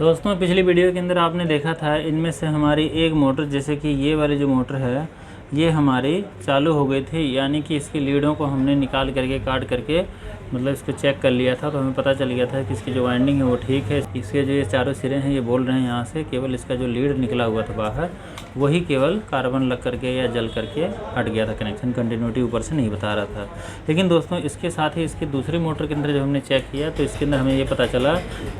दोस्तों पिछली वीडियो के अंदर आपने देखा था इनमें से हमारी एक मोटर, जैसे कि ये वाली जो मोटर है ये हमारी चालू हो गई थी, यानी कि इसकी लीडों को हमने निकाल करके काट करके मतलब इसको चेक कर लिया था, तो हमें पता चल गया था कि इसकी जो वाइंडिंग है वो ठीक है। इसके जो ये चारों सिरे हैं ये बोल रहे हैं यहाँ से, केवल इसका जो लीड निकला हुआ था बाहर वही केवल कार्बन लग करके या जल करके हट गया था, कनेक्शन कंटिन्यूटी ऊपर से नहीं बता रहा था। लेकिन दोस्तों इसके साथ ही इसकी दूसरी मोटर के अंदर जब हमने चेक किया तो इसके अंदर हमें ये पता चला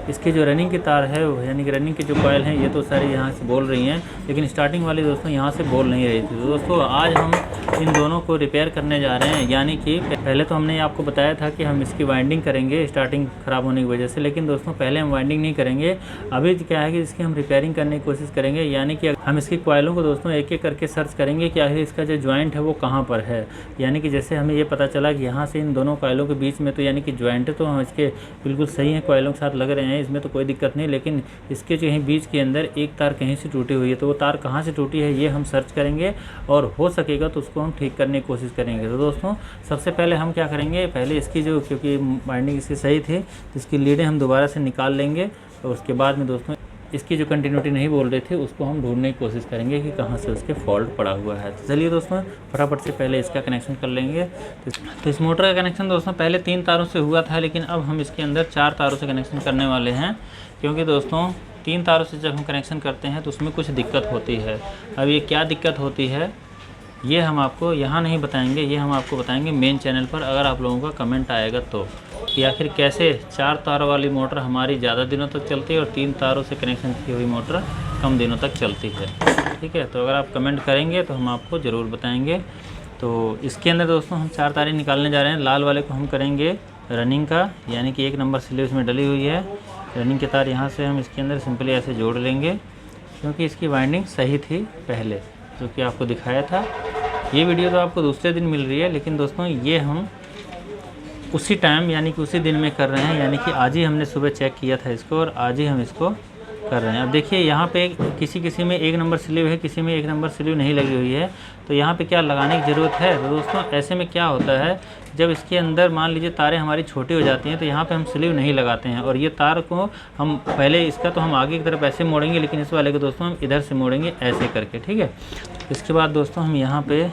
इसकी जो रनिंग की तार है यानी कि रनिंग की जो कॉयल हैं ये तो सारी यहाँ से बोल रही हैं, लेकिन स्टार्टिंग वाली दोस्तों यहाँ से बोल नहीं रही थी। तो दोस्तों आज हम इन दोनों को रिपेयर करने जा रहे हैं, यानी कि पहले तो हमने आपको बताया था कि हम इसकी वाइंडिंग करेंगे स्टार्टिंग ख़राब होने की वजह से, लेकिन दोस्तों पहले हम वाइंडिंग नहीं करेंगे। अभी क्या है कि इसकी हम रिपेयरिंग करने की कोशिश करेंगे, यानी कि हम इसकी कॉइलों को दोस्तों एक एक करके सर्च करेंगे कि आखिर इसका जो जॉइंट है वो कहाँ पर है। यानी कि जैसे हमें ये पता चला कि यहाँ से इन दोनों कॉइलों के बीच में तो यानी कि जॉइंट तो हम इसके बिल्कुल सही है, कॉइलों के साथ लग रहे हैं, इसमें तो कोई दिक्कत नहीं, लेकिन इसके जो है बीच के अंदर एक तार कहीं से टूटी हुई है, तो वो तार कहाँ से टूटी है ये हम सर्च करेंगे और हो सकेगा तो उसको हम ठीक करने की कोशिश करेंगे। तो दोस्तों सबसे पहले हम क्या करेंगे, पहले इसकी जो क्योंकि वाइंडिंग इसकी सही थी तो इसकी लीडें हम दोबारा से निकाल लेंगे और उसके बाद में दोस्तों इसकी जो कंटिन्यूटी नहीं बोल रही थी उसको हम ढूंढने की कोशिश करेंगे कि कहाँ से उसके फॉल्ट पड़ा हुआ है। तो चलिए दोस्तों फटाफट से पहले इसका कनेक्शन कर लेंगे। तो इस मोटर का कनेक्शन दोस्तों पहले 3 तारों से हुआ था, लेकिन अब हम इसके अंदर 4 तारों से कनेक्शन करने वाले हैं, क्योंकि दोस्तों 3 तारों से जब हम कनेक्शन करते हैं तो उसमें कुछ दिक्कत होती है। अब ये क्या दिक्कत होती है ये हम आपको यहाँ नहीं बताएंगे, ये हम आपको बताएंगे मेन चैनल पर, अगर आप लोगों का कमेंट आएगा तो, कि आखिर कैसे 4 तारों वाली मोटर हमारी ज़्यादा दिनों तक चलती है और 3 तारों से कनेक्शन की हुई मोटर कम दिनों तक चलती है। ठीक है, तो अगर आप कमेंट करेंगे तो हम आपको ज़रूर बताएंगे। तो इसके अंदर दोस्तों हम 4 तारें निकालने जा रहे हैं। लाल वाले को हम करेंगे रनिंग का, यानी कि 1 नंबर स्लीव इसमें डली हुई है। रनिंग की तार यहाँ से हम इसके अंदर सिंपली ऐसे जोड़ लेंगे, क्योंकि इसकी वाइंडिंग सही थी पहले जो कि आपको दिखाया था। ये वीडियो तो आपको दूसरे दिन मिल रही है, लेकिन दोस्तों ये हम उसी टाइम यानी कि उसी दिन में कर रहे हैं, यानी कि आज ही हमने सुबह चेक किया था इसको और आज ही हम इसको कर रहे हैं। अब देखिए यहाँ पे किसी में 1 नंबर स्लीव है, किसी में 1 नंबर स्लीव नहीं लगी हुई है, तो यहाँ पे क्या लगाने की ज़रूरत है। तो दोस्तों ऐसे में क्या होता है, जब इसके अंदर मान लीजिए तारें हमारी छोटी हो जाती हैं तो यहाँ पे हम स्लीव नहीं लगाते हैं, और ये तार को हम पहले इसका तो हम आगे की तरफ ऐसे मोड़ेंगे, लेकिन इस वाले को दोस्तों हम इधर से मोड़ेंगे ऐसे करके। ठीक है, इसके बाद दोस्तों हम यहाँ पे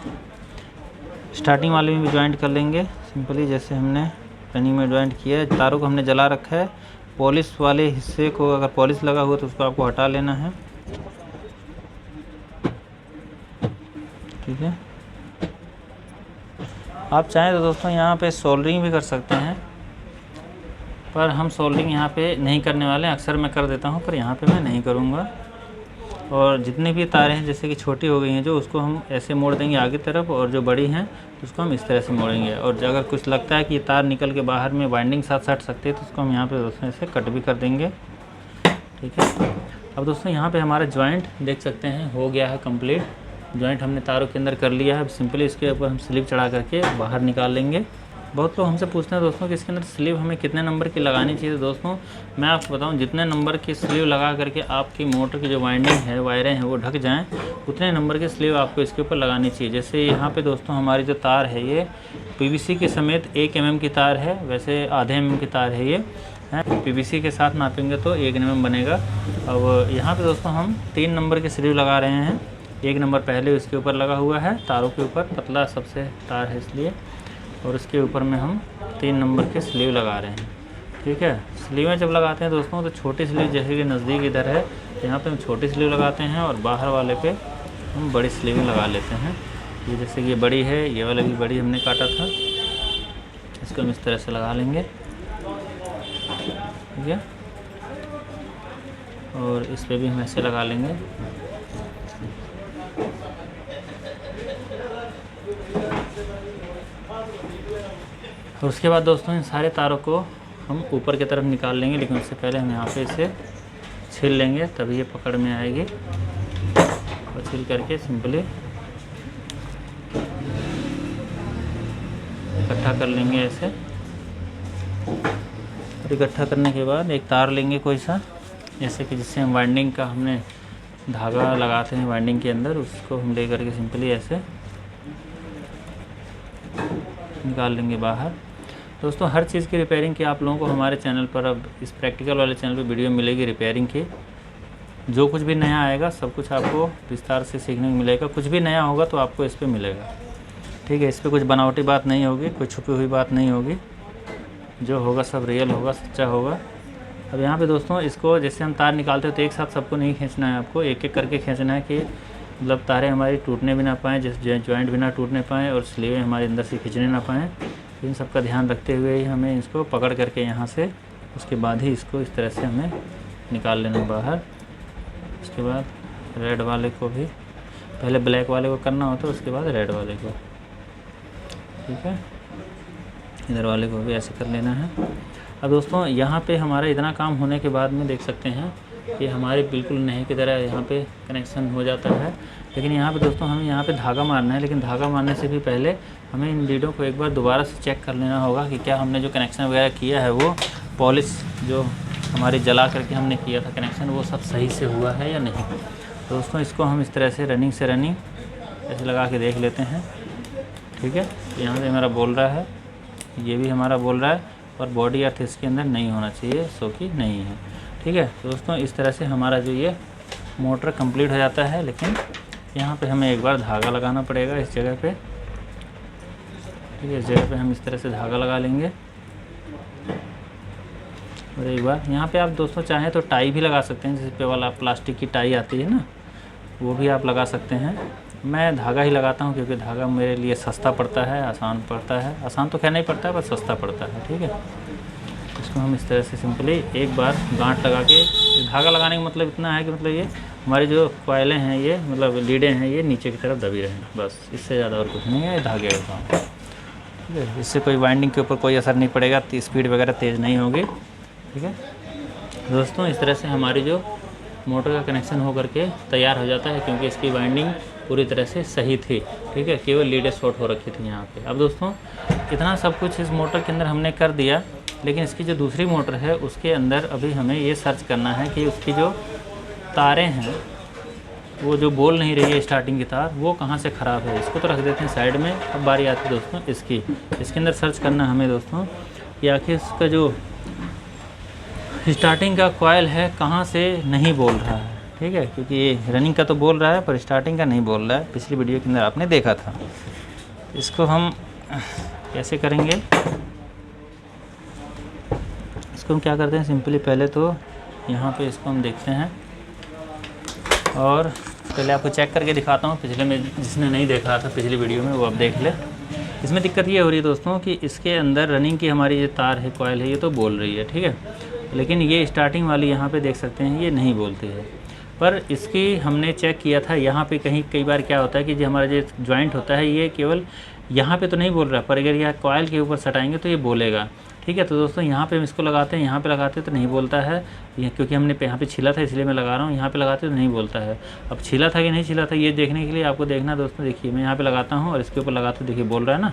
स्टार्टिंग वाले में भी ज्वाइंट कर लेंगे सिंपली, जैसे हमने रनिंग में ज्वाइंट किया है। तारों को हमने जला रखा है, पॉलिश वाले हिस्से को अगर पॉलिश लगा हुआ तो उसको आपको हटा लेना है। ठीक है, आप चाहें तो दोस्तों यहाँ पे सोल्डरिंग भी कर सकते हैं, पर हम सोल्डरिंग यहाँ पे नहीं करने वाले हैं। अक्सर मैं कर देता हूँ पर यहाँ पे मैं नहीं करूँगा। और जितनी भी तारें हैं जैसे कि छोटी हो गई हैं जो, उसको हम ऐसे मोड़ देंगे आगे तरफ, और जो बड़ी हैं उसको हम इस तरह से मोड़ेंगे। और अगर कुछ लगता है कि ये तार निकल के बाहर में वाइंडिंग साथ सट सकती है तो उसको हम यहाँ पे दोस्तों ऐसे कट भी कर देंगे। ठीक है, अब दोस्तों यहाँ पे हमारा जॉइंट देख सकते हैं हो गया है कंप्लीट। जॉइंट हमने तारों के अंदर कर लिया है। अब सिंपली इसके ऊपर हम स्लीव चढ़ा करके बाहर निकाल लेंगे। बहुत लोग हमसे पूछते हैं दोस्तों कि इसके अंदर स्लीव हमें कितने नंबर की लगानी चाहिए। तो दोस्तों मैं आपको बताऊं, जितने नंबर की स्लीव लगा करके आपकी मोटर की जो वाइंडिंग है, वायरें हैं वो ढक जाएं, उतने नंबर की स्लीव आपको इसके ऊपर लगानी चाहिए। जैसे यहाँ पे दोस्तों हमारी जो तार है ये पीवीसी के समेत 1 mm की तार है, वैसे आधे mm की तार है ये है। पीवीसी के साथ नापेंगे तो 1 mm बनेगा। अब यहाँ पर दोस्तों हम 3 नंबर की स्लीव लगा रहे हैं। 1 नंबर पहले इसके ऊपर लगा हुआ है, तारों के ऊपर, पतला सबसे तार है इसलिए, और उसके ऊपर में हम 3 नंबर के स्लीव लगा रहे हैं। ठीक है, स्लीवें जब लगाते हैं दोस्तों तो छोटी स्लीव जैसे कि नज़दीक इधर है यहाँ पे हम छोटी स्लीव लगाते हैं, और बाहर वाले पे हम बड़ी स्लीव लगा लेते हैं। ये जैसे कि ये बड़ी है, ये वाला भी बड़ी हमने काटा था, इसको हम इस तरह से लगा लेंगे। ठीक है, और इस पर भी हम ऐसे लगा लेंगे। और उसके बाद दोस्तों इन सारे तारों को हम ऊपर की तरफ निकाल लेंगे, लेकिन उससे पहले हम यहाँ पे इसे छील लेंगे, तभी ये पकड़ में आएगी। और छील करके सिंपली इकट्ठा कर लेंगे ऐसे। और इकट्ठा करने के बाद एक तार लेंगे कोई सा, जैसे कि जिससे हम वाइंडिंग का हमने धागा लगाते हैं वाइंडिंग के अंदर, उसको हम ले करके सिंपली ऐसे निकाल लेंगे बाहर। दोस्तों हर चीज़ की रिपेयरिंग की आप लोगों को हमारे चैनल पर, अब इस प्रैक्टिकल वाले चैनल पर वीडियो मिलेगी रिपेयरिंग की। जो कुछ भी नया आएगा सब कुछ आपको विस्तार से सीखने को मिलेगा। कुछ भी नया होगा तो आपको इस पे मिलेगा, ठीक है। इस पे कुछ बनावटी बात नहीं होगी, कोई छुपी हुई बात नहीं होगी। जो होगा सब रियल होगा, सच्चा होगा। अब यहाँ पे दोस्तों इसको जैसे हम तार निकालते हो तो एक साथ सबको नहीं खींचना है, आपको एक एक करके खींचना है कि मतलब तारें हमारी टूटने भी ना पाएँ, जैसे जॉइंट भी ना टूटने पाएँ और स्लीवें हमारे अंदर से खींचने ना पाएँ। इन सब का ध्यान रखते हुए ही हमें इसको पकड़ करके यहाँ से, उसके बाद ही इसको इस तरह से हमें निकाल लेना बाहर। उसके बाद रेड वाले को भी, पहले ब्लैक वाले को करना होता है, उसके बाद रेड वाले को, ठीक है। इधर वाले को भी ऐसे कर लेना है। अब दोस्तों यहाँ पे हमारा इतना काम होने के बाद में देख सकते हैं कि हमारे बिल्कुल नए की तरह यहाँ पे कनेक्शन हो जाता है। लेकिन यहाँ पे दोस्तों हमें यहाँ पे धागा मारना है, लेकिन धागा मारने से भी पहले हमें इन लीडों को एक बार दोबारा से चेक कर लेना होगा कि क्या हमने जो कनेक्शन वगैरह किया है वो पॉलिश जो हमारी जला करके हमने किया था कनेक्शन, वो सब सही से हुआ है या नहीं। दोस्तों इसको हम इस तरह से रनिंग से रनिंग ऐसे लगा के देख लेते हैं, ठीक है। यहाँ से हमारा बोल रहा है, ये भी हमारा बोल रहा है, और बॉडी अर्थ इसके अंदर नहीं होना चाहिए, सो कि नहीं है, ठीक है। दोस्तों इस तरह से हमारा जो ये मोटर कंप्लीट हो जाता है। लेकिन यहाँ पे हमें एक बार धागा लगाना पड़ेगा इस जगह पे, ठीक है। इस जगह पे हम इस तरह से धागा लगा लेंगे। और एक बार यहाँ पे आप दोस्तों चाहें तो टाई भी लगा सकते हैं, जैसे पे वाला प्लास्टिक की टाई आती है ना, वो भी आप लगा सकते हैं। मैं धागा ही लगाता हूँ क्योंकि धागा मेरे लिए सस्ता पड़ता है, आसान पड़ता है। आसान तो खैर नहीं पड़ता है, पर सस्ता पड़ता है, ठीक है। इसको हम इस तरह से सिंपली एक बार गांठ लगा के, धागा लगाने का मतलब इतना है कि मतलब ये हमारी जो कॉइलें हैं, ये मतलब लीडें हैं, ये नीचे की तरफ दबी रहें, बस। इससे ज़्यादा और कुछ नहीं है ये धागे का काम, ठीक है। इससे कोई वाइंडिंग के ऊपर कोई असर नहीं पड़ेगा, स्पीड वगैरह तेज़ नहीं होगी, ठीक है। दोस्तों इस तरह से हमारी जो मोटर का कनेक्शन हो करके तैयार हो जाता है, क्योंकि इसकी वाइंडिंग पूरी तरह से सही थी, ठीक है। केवल लीडें शॉर्ट हो रखी थी यहाँ पे। अब दोस्तों इतना सब कुछ इस मोटर के अंदर हमने कर दिया, लेकिन इसकी जो दूसरी मोटर है उसके अंदर अभी हमें ये सर्च करना है कि उसकी जो तारें हैं, वो जो बोल नहीं रही है स्टार्टिंग की तार, वो कहाँ से ख़राब है। इसको तो रख देते हैं साइड में। अब बारी आती है दोस्तों इसके अंदर सर्च करना हमें दोस्तों कि आखिर इसका जो स्टार्टिंग का कॉइल है कहाँ से नहीं बोल रहा है, ठीक है। क्योंकि ये रनिंग का तो बोल रहा है पर स्टार्टिंग का नहीं बोल रहा है, पिछली वीडियो के अंदर आपने देखा था। इसको हम कैसे करेंगे, इसको हम क्या करते हैं, सिंपली पहले तो यहाँ पे इसको हम देखते हैं और पहले आपको चेक करके दिखाता हूँ। पिछले में जिसने नहीं देखा था पिछली वीडियो में, वो अब देख ले। इसमें दिक्कत ये हो रही है दोस्तों कि इसके अंदर रनिंग की हमारी ये तार है, कॉइल है, ये तो बोल रही है, ठीक है। लेकिन ये स्टार्टिंग वाली यहाँ पे देख सकते हैं ये नहीं बोलती है। पर इसकी हमने चेक किया था यहाँ पे कई बार क्या होता है कि जो हमारा जो जॉइंट होता है ये केवल यहाँ पे तो नहीं बोल रहा, पर अगर यह कॉइल के ऊपर सटाएंगे तो ये बोलेगा, ठीक है। तो दोस्तों यहाँ पे हम इसको लगाते हैं, यहाँ पे लगाते तो नहीं बोलता है, क्योंकि हमने यहाँ पे छीला था इसलिए मैं लगा रहा हूँ। यहाँ पे लगाते तो नहीं बोलता है। अब छीला था कि नहीं छीला था ये देखने के लिए आपको देखना दोस्तों, देखिए मैं यहाँ पे लगाता हूँ और इसके ऊपर लगाता हूँ, देखिए बोल रहा है ना।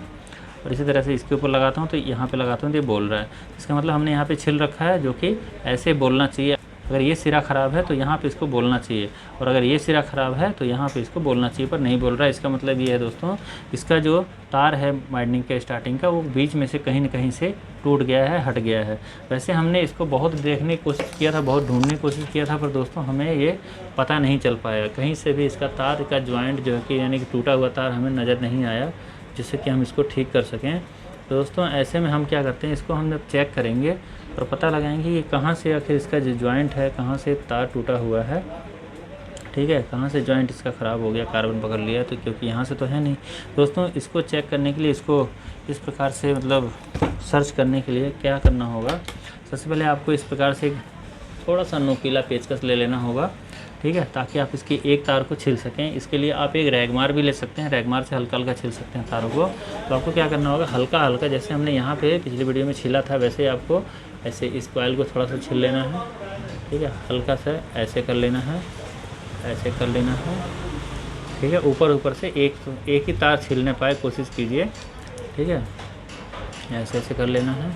और इसी तरह से इसके ऊपर लगाता हूँ तो यहाँ पे लगाता हूँ तो ये बोल रहा है। इसका मतलब हमने यहाँ पे छिल रखा है, जो कि ऐसे बोलना चाहिए। अगर ये सिरा ख़राब है तो यहाँ पे इसको बोलना चाहिए, और अगर ये सिरा ख़राब है तो यहाँ पे इसको बोलना चाहिए, पर नहीं बोल रहा है। इसका मतलब ये है दोस्तों, इसका जो तार है वाइंडिंग के स्टार्टिंग का, वो बीच में से कहीं न कहीं से टूट गया है, हट गया है। वैसे हमने इसको बहुत देखने की कोशिश किया था, बहुत ढूंढने की कोशिश किया था, पर दोस्तों हमें ये पता नहीं चल पाया। कहीं से भी इसका तार का जॉइंट जो है कि यानी कि टूटा हुआ तार हमें नज़र नहीं आया, जिससे कि हम इसको ठीक कर सकें। तो दोस्तों ऐसे में हम क्या करते हैं, इसको हम जब चेक करेंगे और पता लगाएंगे कि कहाँ से आखिर इसका जो जॉइंट है, कहाँ से तार टूटा हुआ है, ठीक है, कहाँ से जॉइंट इसका ख़राब हो गया, कार्बन पकड़ लिया, तो क्योंकि यहाँ से तो है नहीं। दोस्तों इसको चेक करने के लिए, इसको इस प्रकार से मतलब सर्च करने के लिए क्या करना होगा, सबसे पहले आपको इस प्रकार से थोड़ा सा नोकीला पेचकस ले लेना होगा, ठीक है, ताकि आप इसकी एक तार को छिल सकें। इसके लिए आप एक रैगमार भी ले सकते हैं, रैगमार से हल्का हल्का छिल सकते हैं तारों को। तो आपको क्या करना होगा, हल्का हल्का, जैसे हमने यहाँ पे पिछली वीडियो में छिला था, वैसे ही आपको ऐसे इस कॉइल को थोड़ा सा छिल लेना है, ठीक है, हल्का सा ऐसे कर लेना है, ऐसे कर लेना है, ठीक है। ऊपर से एक ही तार छिलने पाए कोशिश कीजिए, ठीक है। ऐसे ऐसे कर लेना है,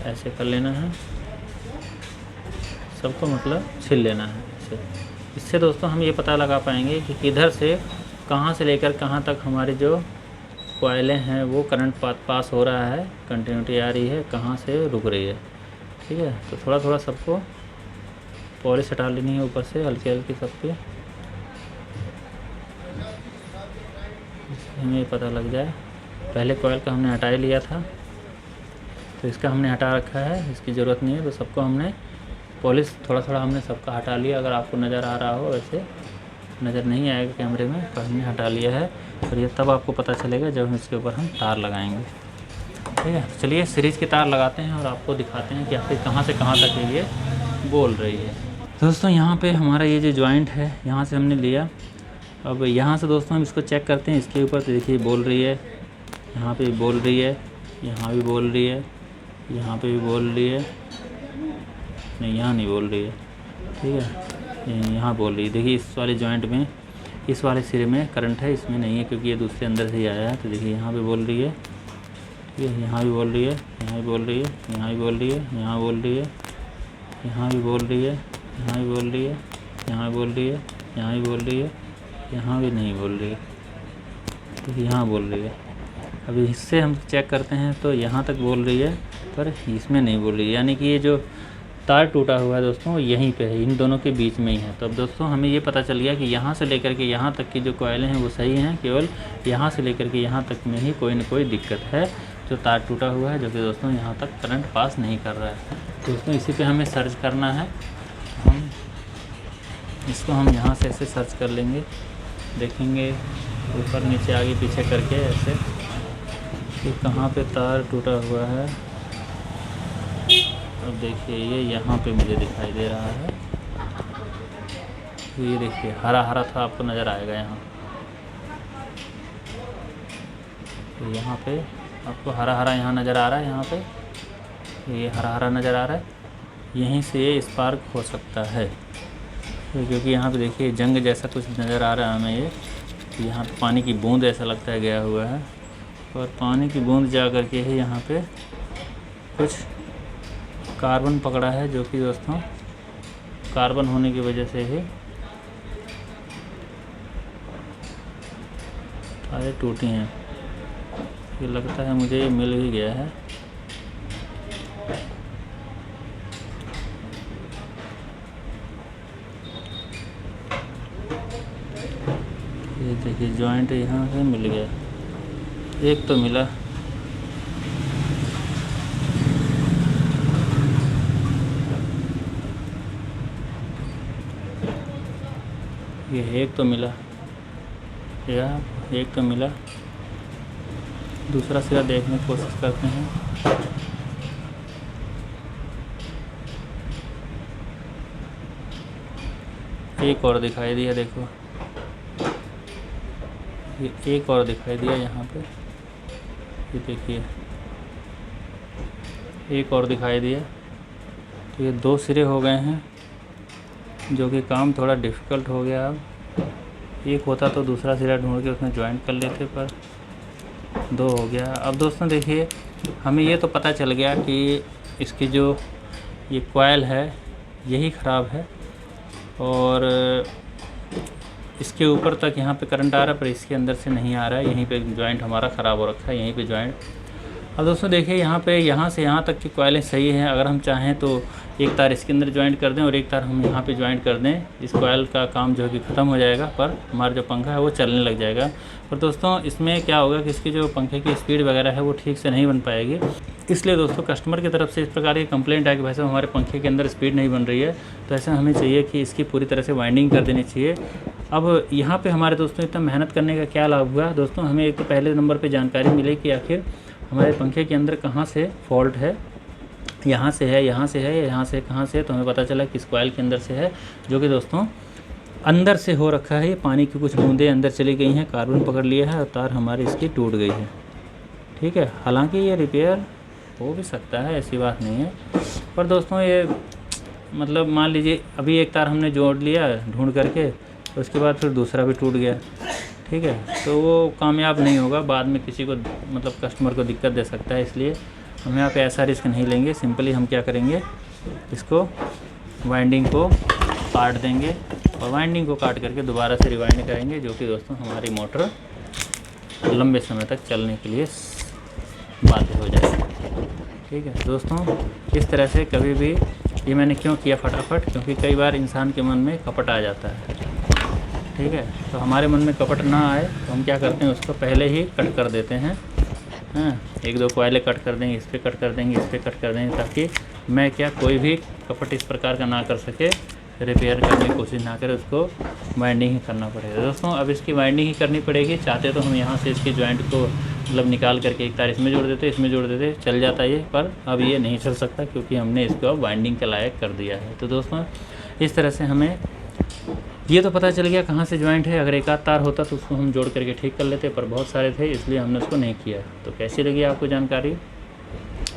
ऐसे कर लेना है, सबको मतलब छिल लेना है ऐसे। इससे दोस्तों हम ये पता लगा पाएंगे कि किधर से कहाँ से लेकर कहाँ तक हमारी जो कॉइलें हैं वो करंट पास हो रहा है, कंटिन्यूटी आ रही है, कहाँ से रुक रही है। ठीक है, तो थोड़ा थोड़ा सबको पॉलिश हटा लेनी है ऊपर से हल्की हल्की सब पे, हमें पता लग जाए। पहले कॉइल का हमने हटा ही लिया था, तो इसका हमने हटा रखा है, इसकी ज़रूरत नहीं है। तो सबको हमने पॉलिश थोड़ा थोड़ा हमने सबका हटा लिया। अगर आपको नज़र आ रहा हो, वैसे नज़र नहीं आएगा कैमरे में, पर हमने हटा लिया है। और ये तब आपको पता चलेगा जब हम इसके ऊपर हम तार लगाएंगे। ठीक है, चलिए सीरीज़ के तार लगाते हैं और आपको दिखाते हैं कि आखिर कहाँ से कहाँ तक ये बोल रही है। दोस्तों यहाँ पे हमारा ये जो जॉइंट है, यहाँ से हमने लिया। अब यहाँ से दोस्तों हम इसको चेक करते हैं। इसके ऊपर तो देखिए बोल रही है, यहाँ पे बोल रही है, यहाँ भी बोल रही है, यहाँ पे भी बोल रही है, नहीं यहाँ नहीं बोल रही है। ठीक है, यहाँ बोल रही है। देखिए इस वाले जॉइंट में, इस वाले सिरे में करंट है, इसमें नहीं है क्योंकि ये दूसरे अंदर से ही आया है। तो देखिए यहाँ पे बोल रही है, ठीक है, यहाँ भी बोल रही है, यहाँ भी बोल रही है, यहाँ भी बोल रही है, यहाँ बोल रही है, यहाँ भी बोल रही है, यहाँ भी बोल रही है, यहाँ भी बोल रही है, यहाँ भी बोल रही है, यहाँ भी नहीं बोल रही है, देखिए यहाँ बोल रही है। अभी इससे हम चेक करते हैं तो यहाँ तक बोल रही है, पर इसमें नहीं बोल रही है। यानी कि ये जो तार टूटा हुआ है दोस्तों, यहीं पे है, इन दोनों के बीच में ही है। तो अब दोस्तों हमें ये पता चल गया कि यहाँ से लेकर के यहाँ तक की जो कॉइलें हैं वो सही हैं, केवल यहाँ से लेकर के यहाँ तक में ही कोई न कोई दिक्कत है, जो तार टूटा हुआ है, जो कि दोस्तों यहाँ तक करंट पास नहीं कर रहा है। दोस्तों इसी पे हमें सर्च करना है। हम इसको हम यहाँ से ऐसे सर्च कर लेंगे, देखेंगे ऊपर नीचे आगे पीछे करके ऐसे कि कहाँ पे तार टूटा हुआ है। अब देखिए ये यहाँ पे मुझे दिखाई दे रहा है, तो ये देखिए हरा हरा था, आपको नज़र आएगा यहाँ। तो यहाँ पे आपको हरा हरा यहाँ नज़र आ रहा है, यहाँ पे ये हरा हरा नज़र आ रहा है। यहीं से ये स्पार्क हो सकता है, क्योंकि यहाँ पे देखिए जंग जैसा कुछ नज़र आ रहा है हमें। ये यहाँ पे पानी की बूंद ऐसा लगता है गया हुआ है, और पानी की बूंद जा कर के ही यहाँ पे कुछ कार्बन पकड़ा है, जो कि दोस्तों कार्बन होने की वजह से ही तारें टूटी हैं। ये लगता है मुझे ये मिल ही गया है। ये देखिए जॉइंट यहाँ से मिल गया, एक तो मिला। ये एक तो मिला, यह एक तो मिला। दूसरा सिरा देखने की कोशिश करते हैं। एक और दिखाई दिया, देखो ये एक और दिखाई दिया यहाँ पे, ये देखिए एक और दिखाई दिया। तो ये दो सिरे हो गए हैं, जो कि काम थोड़ा डिफ़िकल्ट हो गया। अब एक होता तो दूसरा सिरा ढूंढ के उसमें ज्वाइंट कर लेते, पर दो हो गया। अब दोस्तों देखिए हमें ये तो पता चल गया कि इसकी जो ये कॉइल है यही ख़राब है, और इसके ऊपर तक यहाँ पे करंट आ रहा है, पर इसके अंदर से नहीं आ रहा है। यहीं पे जॉइंट हमारा ख़राब हो रखा है, यहीं पे जॉइंट। अब दोस्तों देखिए यहाँ से यहाँ तक की कॉइलें सही हैं। अगर हम चाहें तो एक तार इसके अंदर ज्वाइंट कर दें और एक तार हम यहाँ पे ज्वाइंट कर दें, इस कॉइल का काम जो है कि ख़त्म हो जाएगा, पर हमारा जो पंखा है वो चलने लग जाएगा। पर दोस्तों इसमें क्या होगा कि इसकी जो पंखे की स्पीड वगैरह है वो ठीक से नहीं बन पाएगी। इसलिए दोस्तों कस्टमर की तरफ से इस प्रकार की कंप्लेंट है कि भाई साहब हमारे पंखे के अंदर स्पीड नहीं बन रही है, तो ऐसा हमें चाहिए कि इसकी पूरी तरह से वाइंडिंग कर देनी चाहिए। अब यहाँ पे हमारे दोस्तों इतना मेहनत करने का क्या लाभ हुआ दोस्तों, हमें एक तो पहले नंबर पे जानकारी मिली कि आखिर हमारे पंखे के अंदर कहाँ से फॉल्ट है, यहाँ से है, यहाँ से है, यहाँ से कहाँ से है। तो हमें पता चला कि इस कॉइल के अंदर से है, जो कि दोस्तों अंदर से हो रखा है। ये पानी की कुछ बूंदें अंदर चली गई हैं, कार्बन पकड़ लिया है और तार हमारी इसकी टूट गई है। ठीक है, हालांकि ये रिपेयर हो भी सकता है, ऐसी बात नहीं है। पर दोस्तों ये मतलब मान लीजिए अभी एक तार हमने जोड़ लिया ढूंढ करके, उसके बाद फिर दूसरा भी टूट गया, ठीक है, तो वो कामयाब नहीं होगा, बाद में किसी को मतलब कस्टमर को दिक्कत दे सकता है। इसलिए हम यहाँ पे ऐसा रिस्क नहीं लेंगे। सिंपली हम क्या करेंगे, इसको वाइंडिंग को काट देंगे और वाइंडिंग को काट करके दोबारा से रिवाइंड करेंगे, जो कि दोस्तों हमारी मोटर लंबे समय तक चलने के लिए बाध्य हो जाएगा। ठीक है दोस्तों, इस तरह से कभी भी, ये मैंने क्यों किया फटाफट, क्योंकि कई बार इंसान के मन में कपट आ जाता है। ठीक है, तो हमारे मन में कपट ना आए तो हम क्या करते हैं, उसको पहले ही कट कर देते हैं। हाँ, 1-2 कोयले कट कर देंगे, इस पर कट कर देंगे, इस पर कट कर देंगे, ताकि मैं क्या कोई भी कपट इस प्रकार का ना कर सके, रिपेयर करने की कोशिश ना करे, उसको वाइंडिंग ही करना पड़ेगा। दोस्तों अब इसकी वाइंडिंग ही करनी पड़ेगी। चाहते तो हम यहाँ से इसके जॉइंट को मतलब निकाल करके एक तार इसमें जोड़ देते, इसमें जोड़ देते, चल जाता ये, पर अब ये नहीं चल सकता क्योंकि हमने इसको अब वाइंडिंग के लायक कर दिया है। तो दोस्तों इस तरह से हमें ये तो पता चल गया कहाँ से जॉइंट है। अगर एक आध तार होता तो उसको हम जोड़ करके ठीक कर लेते, पर बहुत सारे थे इसलिए हमने उसको नहीं किया। तो कैसी लगी आपको जानकारी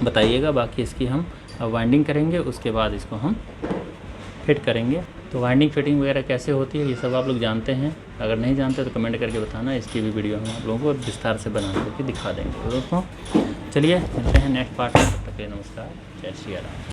बताइएगा। बाकी इसकी हम अब वाइंडिंग करेंगे, उसके बाद इसको हम फिट करेंगे। तो वाइंडिंग फिटिंग वगैरह कैसे होती है ये सब आप लोग जानते हैं, अगर नहीं जानते तो कमेंट करके बताना। इसकी भी वीडियो हम आप लोगों को विस्तार से बना करके दिखा देंगे। तो दोस्तों चलिए मिलते हैं नेक्स्ट पार्ट में, तब तक के लिए नमस्कार, जय श्री राम।